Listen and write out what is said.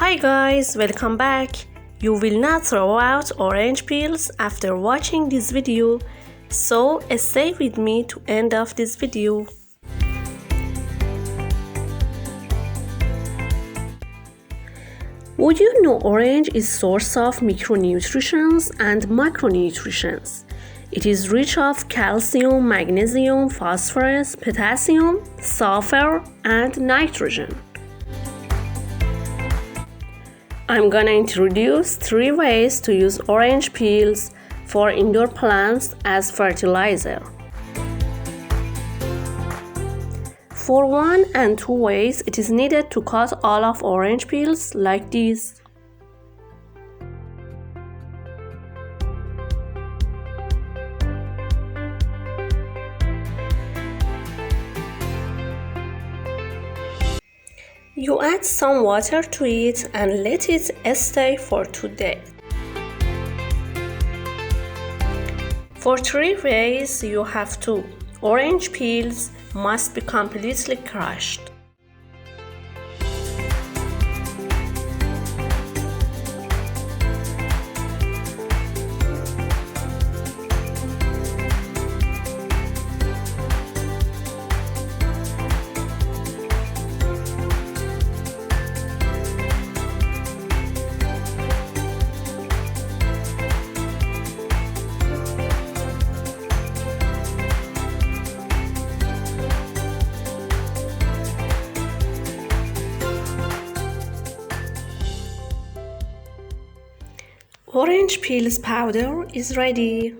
Hi guys, welcome back. You will not throw out orange peels after watching this video, so stay with me to end of this video. Would you know orange is source of micronutrients and macronutrients? It is rich of calcium, magnesium, phosphorus, potassium, sulfur, and nitrogen. I'm gonna introduce 3 ways to use orange peels for indoor plants as fertilizer. For 1 and 2 ways, it is needed to cut all of orange peels like this. You add some water to it and let it stay for 2 days. For 3 ways, you have to. Orange peels must be completely crushed. Orange peels powder is ready.